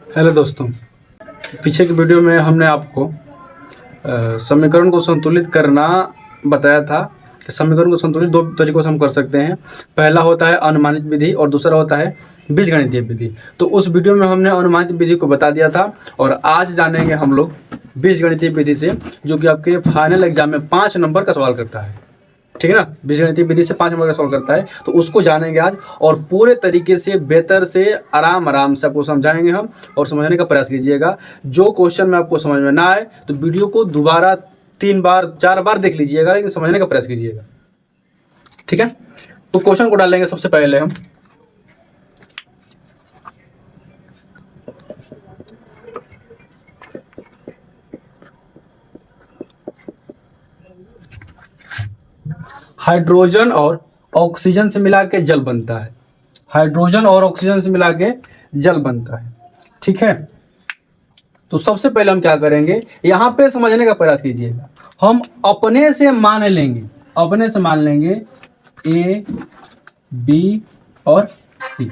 Hello दोस्तों, पीछे की वीडियो में हमने आपको समीकरण को संतुलित करना बताया था कि समीकरण को संतुलित दो तरीकों से हम कर सकते हैं। पहला होता है अनुमानित विधि और दूसरा होता है बीजगणितीय विधि। तो उस वीडियो में हमने अनुमानित विधि को बता दिया था और आज जानेंगे हम लोग बीजगणितीय विधि से, जो कि आपके फाइनल एग्जाम में 5 नंबर का सवाल करता है। ठीक है ना, बीजगणितीय विधि से 5 नंबर का सवाल करता है, तो उसको जानेंगे आज और पूरे तरीके से बेहतर से आराम से आपको समझाएंगे हम और समझने का प्रयास कीजिएगा। जो क्वेश्चन में आपको समझ में ना आए तो वीडियो को दोबारा 3 बार 4 बार देख लीजिएगा, लेकिन समझने का प्रयास कीजिएगा। ठीक है, तो क्वेश्चन को डालेंगे सबसे पहले हम। हाइड्रोजन और ऑक्सीजन से मिला के जल बनता है। हाइड्रोजन और ऑक्सीजन से मिला के जल बनता है। ठीक है, तो सबसे पहले हम क्या करेंगे, यहां पे समझने का प्रयास कीजिएगा। हम अपने से मान लेंगे ए बी और सी।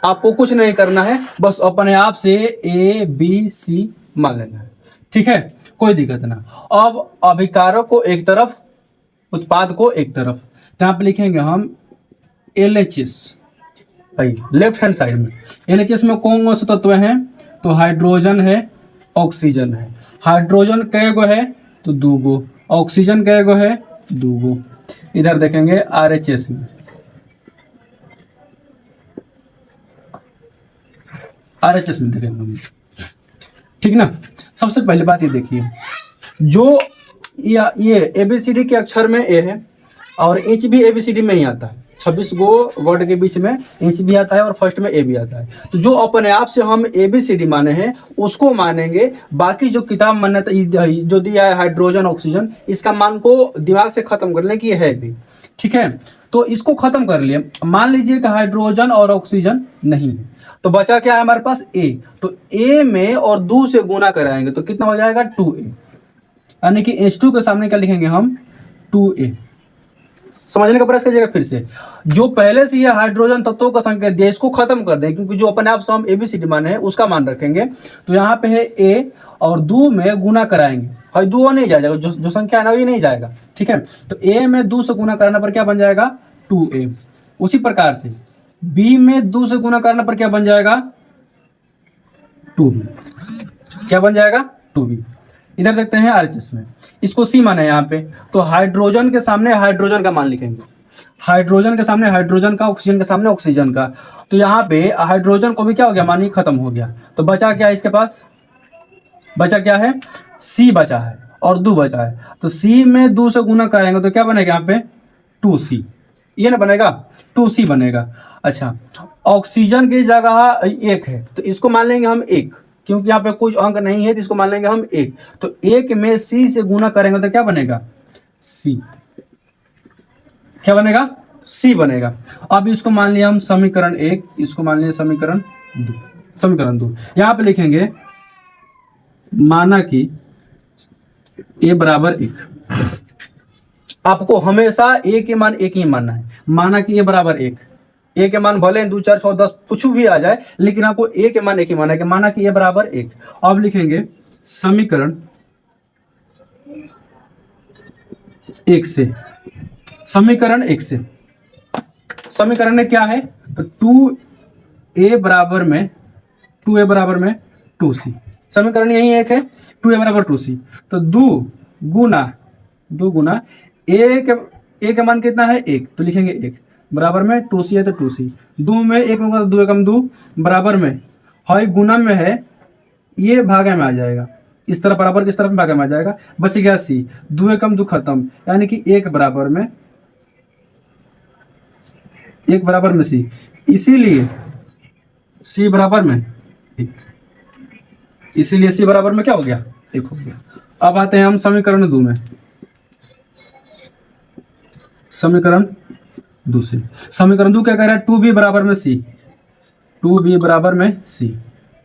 आपको कुछ नहीं करना है, बस अपने आप से ए बी सी मान लेना है। ठीक है, कोई दिक्कत ना। अब अभिकारक को एक तरफ, उत्पाद को एक तरफ, यहाँ पे लिखेंगे हम LHS। लेफ्ट हैंड साइड में LHS में कौन कौन से तत्व हैं, तो हाइड्रोजन है, ऑक्सीजन है। हाइड्रोजन कै गो है, तो 2 गो। ऑक्सीजन कै गो है, 2 गो। इधर देखेंगे RHS में, RHS में देखेंगे हम। ठीक ना, सबसे पहले बात ये देखिए, जो ये ABCD के अक्षर में ए है और H भी ABCD में ही आता है। 26 गो वर्ड के बीच में H भी आता है और फर्स्ट में ए भी आता है। तो जो अपने आप से हम ABCD माने हैं उसको मानेंगे। बाकी जो किताब मान्यता जो दिया है हाइड्रोजन ऑक्सीजन, इसका मान को दिमाग से खत्म कर लें कि ये है भी। ठीक है, तो इसको खत्म कर लिए। मान लीजिए कि हाइड्रोजन और ऑक्सीजन नहीं है, तो बचा क्या है हमारे पास, ए। तो ए में और 2 से गुना कराएंगे तो कितना हो जाएगा, 2a। यानी कि H2 के सामने क्या लिखेंगे हम, 2a। समझने का प्रयास कीजिएगा फिर से। जो पहले से ये हाइड्रोजन तत्वों का संकेत दिया, इसको खत्म कर दें, क्योंकि जो अपने आप से हम ABCD माने हैं उसका मान रखेंगे। तो यहाँ पे है a और 2 में गुना कराएंगे, और 2 नहीं जाएगा, जो संख्या है ना ये नहीं जाएगा। ठीक है, तो a में 2 से गुना करने पर क्या बन जाएगा, 2a। उसी प्रकार से b में 2 से गुना करने पर क्या बन जाएगा, 2b। क्या बन जाएगा, 2b। इधर देखते हैं RHS में, इसको C माना है यहाँ पे, तो हाइड्रोजन के सामने हाइड्रोजन का मान लिखेंगे। हाइड्रोजन के सामने हाइड्रोजन का, ऑक्सीजन के सामने ऑक्सीजन का। तो यहाँ पे हाइड्रोजन को भी क्या हो गया, मान ही खत्म हो गया। तो बचा क्या है, इसके पास बचा क्या है, C बचा है और 2 बचा है। तो C में 2 से गुना करेंगे तो क्या बनेगा यहाँ पे, 2C। ये ना बनेगा, 2C बनेगा। अच्छा, ऑक्सीजन की जगह 1 है तो इसको मान लेंगे हम 1, क्योंकि यहाँ पे कुछ अंक नहीं है तो इसको मान लेंगे हम 1। तो 1 में C से गुना करेंगे तो क्या बनेगा, C। क्या बनेगा, C बनेगा। अब इसको मान लिया हम समीकरण 1, इसको मान लिया समीकरण 2। समीकरण 2 यहाँ पे लिखेंगे, माना कि a बराबर 1। आपको हमेशा a के मान 1 ही मानना है। माना कि a बराबर 1, ए के मान भले 2 4 6 10 कुछ भी आ जाए, लेकिन आपको ए के मान 1 ही माना है। कि माना कि ए बराबर 1। अब लिखेंगे समीकरण 1 से, समीकरण 1 से, समीकरण में क्या है, तो 2a बराबर में 2c। समीकरण यही एक है, 2a बराबर 2c। तो 2 गुना ए के मान कितना है, 1, तो लिखेंगे 1 बराबर में 2c है तो 2c। 2 में 1 होगा तो 2 एकम 2 बराबर में, हाई गुना में है, ये भागे में आ जाएगा, इस तरफ बराबर किस तरफ भागे में आ जाएगा, बच गया c। 2 एकम 2 खत्म, यानी कि 1 बराबर में c। इसीलिए c बराबर में 1, इसीलिए c बराबर में क्या हो गया, 1 हो गया। अब आते हैं हम समीकरण 2 में, समीकरण 2 से। समीकरण 2 क्या कह रहा है, 2b बराबर में c, 2b बराबर में c।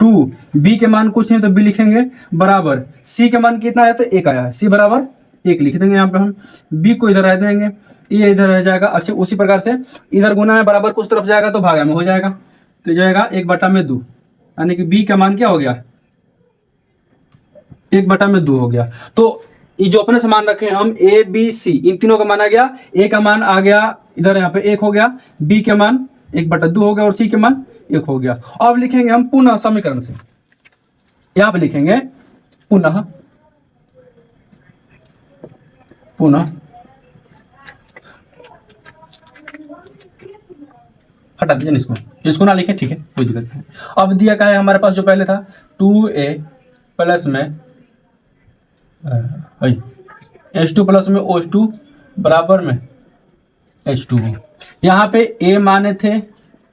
2b के मान कुछ नहीं तो b लिखेंगे बराबर, c के मान कितना है तो 1 आया है, c बराबर 1 लिख देंगे यहाँ पे हम। b को इधर रह देंगे, ये इधर रह जाएगा। अच्छा, उसी प्रकार से इधर गुना में बराबर कुछ तरफ जाएगा तो भागा में हो जाएगा, तो जाएगा 1/2। यानी कि बी का मान क्या हो गया, 1/2 हो गया। तो ये जो अपने समान रखे हैं हम ए बी सी, इन तीनों का मान आ गया, ए का मान आ गया इधर यहाँ पे 1 हो गया, बी के मान 1/2 हो गया और सी के मान 1 हो गया। अब लिखेंगे हम पुनः समीकरण से, यहाँ पे लिखेंगे पुनः हटा दीजिए इसको ना लिखे, ठीक है, कोई दिक्कत नहीं। अब दिया क्या है हमारे पास, जो पहले था 2a प्लस में H2 प्लस में OH2 बराबर में H2O। यहाँ पे a माने थे,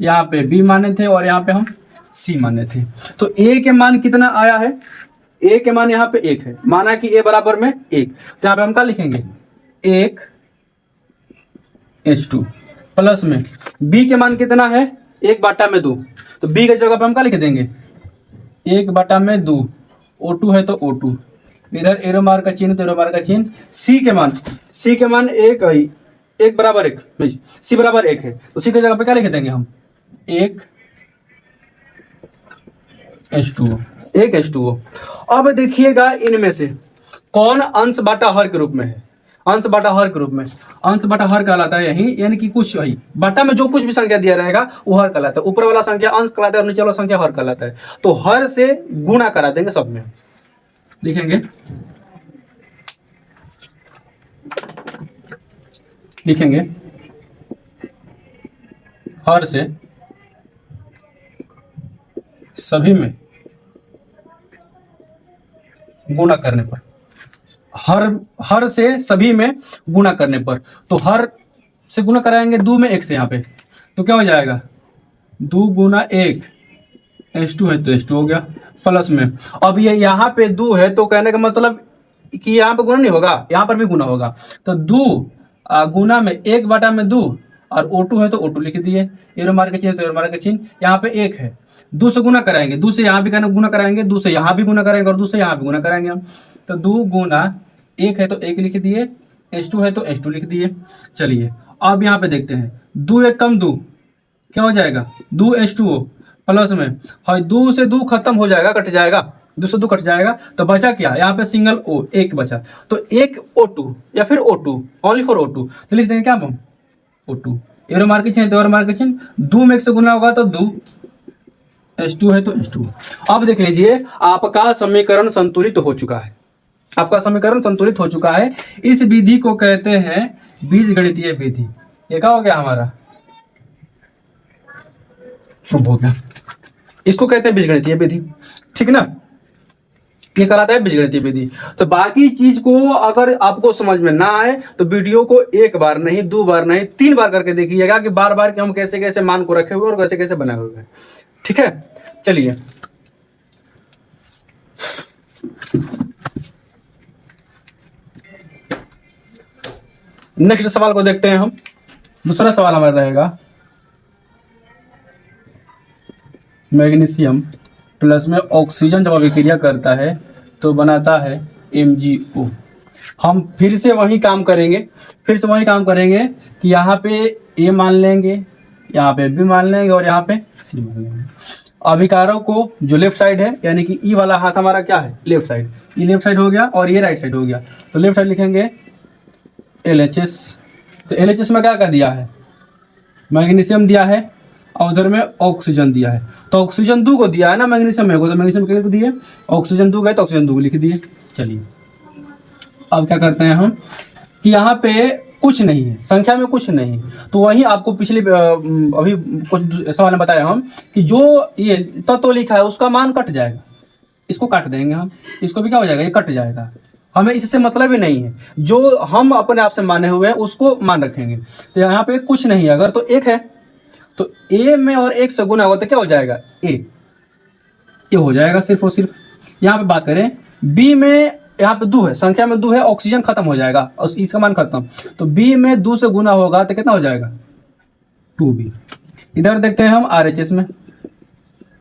यहाँ पे b माने थे और यहाँ पे हम c माने थे। तो a के मान कितना आया है, a के मान यहाँ पे 1 है, माना कि a बराबर में 1, तो यहाँ पे हम क्या लिखेंगे 1 H2 प्लस में b के मान कितना है 1/2, तो b की जगह पे हम क्या लिख देंगे 1/2, O2 है तो O2, इधर एरो मार का चिन्ह तो एरो मार का चिन्ह, c के मान 1 बराबर 1, c बराबर 1 है, तो c की जगह पे क्या लिख देंगे हम 1 H2O। अब देखिएगा इनमें से कौन अंश बाटा हर के रूप में है, अंश बाटा हर के रूप में, अंश बाटा हर कहलाता है यही, यानी कि कुछ वही बाटा में जो कुछ भी संख्या दिया रहेगा वो हर कहलाता है, ऊपर वाला संख्या अंश कहलाता है और नीचे वाला संख्या हर कहलाता है। तो हर से गुणा करा देंगे सब में, लिखेंगे हर से सभी में गुणा करने पर, हर से सभी में गुणा करने पर, तो हर से गुणा कराएंगे 2 में 1 से, यहाँ पे तो क्या हो जाएगा 2 गुना 1 H2 है तो H2 हो गया, प्लस में अब ये यहाँ पे 2 है तो कहने का मतलब कि यहाँ पे गुणा नहीं होगा, यहाँ पर भी गुणा होगा, तो 2 गुना में 1/2 और O2 है तो O2 लिख दिए, एरो मार के चिन्ह तो एरो मार के चिन्ह, यहाँ पे 1 है, 2 से गुना कराएंगे, 2 से यहाँ भी गुना कराएंगे, 2 से यहाँ भी गुना कराएंगे और 2 से यहाँ भी गुना कराएंगे हम, तो 2 गुना 1 है तो 1 लिख दिए, H2 है तो H2 लिख दिए। चलिए अब यहाँ पे देखते हैं 2 1 कम 2 क्या हो जाएगा 2 H2O प्लस में, हाँ 2 से 2 खत्म हो जाएगा, कट जाएगा, 2 से 2 कट जाएगा, तो बचा क्या यहाँ पे सिंगल O, 1 बचा, तो 1 O2 या फिर O2, ओनली फॉर O2, तो लिख देंगे क्या हम O2, एरो मार के चिन्ह तो एरो मार के चिन्ह, 2 में 1 से गुना होगा तो 2 H2 है तो H2। अब देख लीजिए आपका समीकरण संतुलित हो चुका है, आपका समीकरण संतुलित हो चुका है। इस विधि को कहते हैं बीजगणितीय विधि। ये क्या हो गया हमारा, हो गया, इसको कहते हैं बीजगणितीय विधि, ठीक ना, ये कहलाता है बीजगणितीय विधि। तो बाकी चीज को अगर आपको समझ में ना आए तो वीडियो को 1 बार नहीं 2 बार नहीं 3 बार करके देखिएगा कि बार बार कि हम कैसे कैसे मान को रखे हुए और कैसे कैसे बनाए हुए हैं, ठीक है। चलिए नेक्स्ट सवाल को देखते हैं हम। दूसरा सवाल हमारा रहेगा मैग्नीशियम प्लस में ऑक्सीजन जब अभिक्रिया करता है तो बनाता है MgO। हम फिर से वही काम करेंगे कि यहाँ पे A मान लेंगे, यहाँ पे B मान लेंगे और यहाँ पे C मान लेंगे। अभिकारक को जो लेफ्ट साइड है यानी कि E वाला हाथ हमारा क्या है लेफ्ट साइड, ये लेफ्ट साइड हो गया और ये राइट साइड हो गया, तो लेफ्ट साइड लिखेंगे LHS। तो LHS में क्या कर दिया है मैग्नीशियम दिया है और उधर में ऑक्सीजन दिया है, तो ऑक्सीजन 2 को दिया है ना मैग्नीशियम में को, तो मैग्नीशियम क्या लिख दिए ऑक्सीजन 2 गए तो ऑक्सीजन 2 को लिख दिए। चलिए अब क्या करते हैं हम कि यहाँ पे कुछ नहीं है, संख्या में कुछ नहीं है, तो वही आपको पिछले अभी कुछ सवाल में बताया हम कि जो ये तत्व लिखा है उसका मान कट जाएगा, इसको काट देंगे हम, इसको भी क्या हो जाएगा ये कट जाएगा, हमें इससे मतलब ही नहीं है, जो हम अपने आप से माने हुए हैं उसको मान रखेंगे। तो यहाँ पे कुछ नहीं है, अगर तो 1 है तो A में और 1 से गुना होगा तो क्या हो जाएगा ये हो जाएगा सिर्फ और सिर्फ। यहाँ पे बात करें B में, यहाँ पे 2 है, संख्या में 2 है, ऑक्सीजन खत्म हो जाएगा और इसका मान खत्म, तो B में 2 से गुना होगा तो कितना हो जाएगा 2B। इधर देखते हैं हम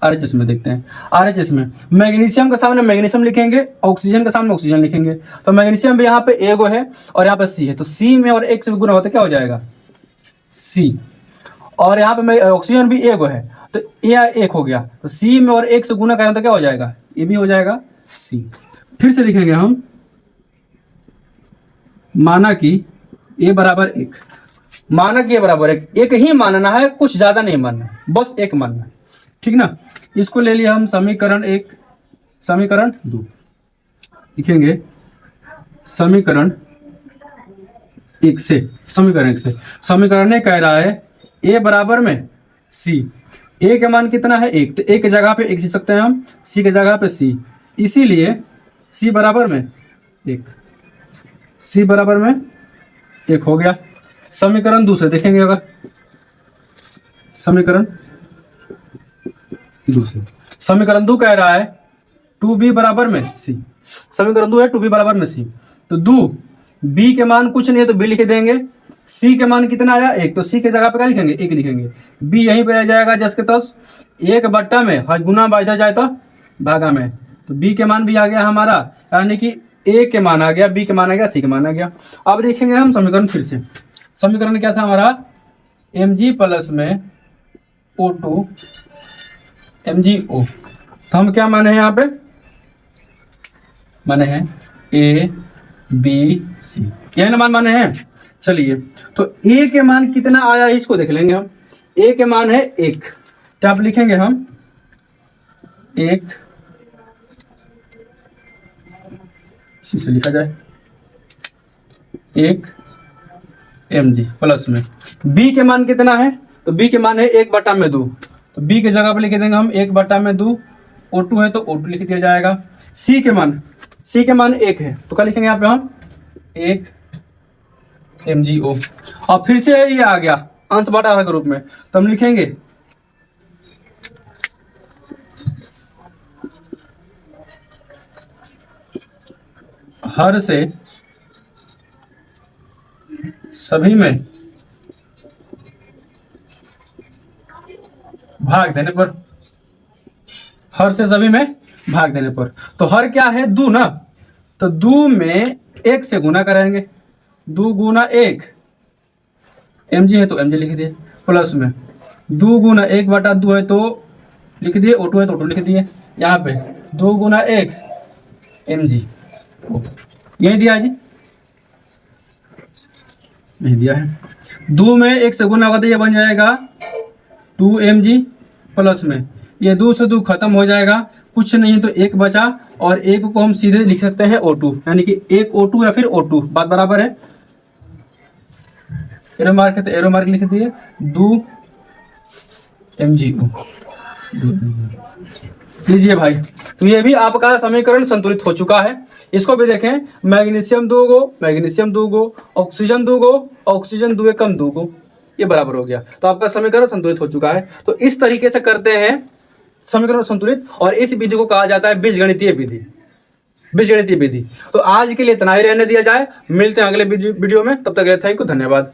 RHS में देखते हैं, RHS में मैग्नीशियम के सामने मैग्नीशियम लिखेंगे, ऑक्सीजन के सामने ऑक्सीजन लिखेंगे, तो मैग्नीशियम भी यहाँ पे A है और यहाँ पे C है, तो C में और 1 से गुना होता है क्या हो जाएगा C, और यहाँ पे ऑक्सीजन भी A है, तो ये एक हो गया, तो सी में और एक से गुना करें तो क्या हो जाएगा, ये भी हो जाएगा सी। फिर से लिखेंगे हम, माना कि ए बराबर एक, माना कि ए बराबर एक ही मानना है, कुछ ज्यादा नहीं मानना, बस एक मानना है, ठीक ना। इसको ले लिया हम समीकरण एक, समीकरण दो, लिखेंगे समीकरण एक से, समीकरण एक से, समीकरण ने कह रहा है ए बराबर में सी, ए का मान कितना है एक, तो ए की जगह पे एक लिख सकते हैं हम, सी की जगह पे सी, इसीलिए सी बराबर में एक, सी बराबर में एक हो गया। समीकरण दूसरे देखेंगे, अगर समीकरण दूसरे, समीकरण दो कह रहा है 2b बराबर में सी, समीकरण दो है 2b बराबर में सी, तो दो b के मान कुछ नहीं है तो b लिख देंगे, c के मान कितना आया एक, तो c के जगह पे क्या लिखेंगे एक लिखेंगे, b यहीं पे रह जाएगा जस के तस, एक बट्टा में हर गुना बाई इधर जाए तो भागा में, तो b के मान भी आ गया हमारा, यानी कि a के मान आ गया, b के मान आ गया, c के मान आ गया। अब देखेंगे हम समीकरण फिर से, समीकरण क्या था हमारा, mg प्लस में O2 MgO, तो हम क्या माने हैं यहाँ पे, माने हैं A B C, यही ना मान माने हैं। चलिए तो A के मान कितना आया है इसको देख लेंगे हम, A के मान है एक, तो आप लिखेंगे हम एक, इसी से लिखा जाए एक mg प्लस में, B के मान कितना है, तो B के मान है एक बटा में दो, तो B के जगह पर लिख देंगे हम एक बटा में दो, O2 है तो O2 लिख दिया जाएगा। C के मान एक है, तो क्या लिखेंगे यहाँ पे हम एक MgO, और फिर से ये आ गया अंश बटा के रूप में, तो हम लिखेंगे हर से सभी में भाग देने पर, हर से सभी में भाग देने पर, तो हर क्या है दो ना, तो दो में एक से गुना करेंगे, दो गुना एक, mg है तो mg लिख दिए, प्लस में दो गुना एक बटा दो है तो लिख दिए, O2 है तो O2 लिख दिए, यहाँ पे दो गुना एक mg, यही दिया है जी, नहीं दिया है, दो में एक से गुना होगा तो ये बन जाएगा 2mg, प्लस में ये दो से दो खत्म हो जाएगा, कुछ नहीं तो एक बचा, और एक को हम सीधे लिख सकते हैं O2, यानी कि एक O2 या फिर O2, बात बराबर है, एरो मार्क है तो एरो मार्क लिख दिए, 2 MgO, लीजिए भाई, तो ये भी आपका समीकरण संतुलित हो चुका है। इसको भी देखें, मैग्नीशियम 2 गो, मैग्नीशियम 2 गो, ऑक्सीजन 2 गो, ऑक्सीजन 2 कम 2 गो, ये बराबर हो गया, तो आपका समीकरण संतुलित हो चुका है। तो इस तरीके से करते हैं समीकरण संतुलित, और इस विधि को कहा जाता है बीजगणितीय विधि, बीजगणितीय विधि। तो आज के लिए इतना ही रहने दिया जाए, मिलते हैं अगले वीडियो में, तब तक के लिए थैंक यू, धन्यवाद।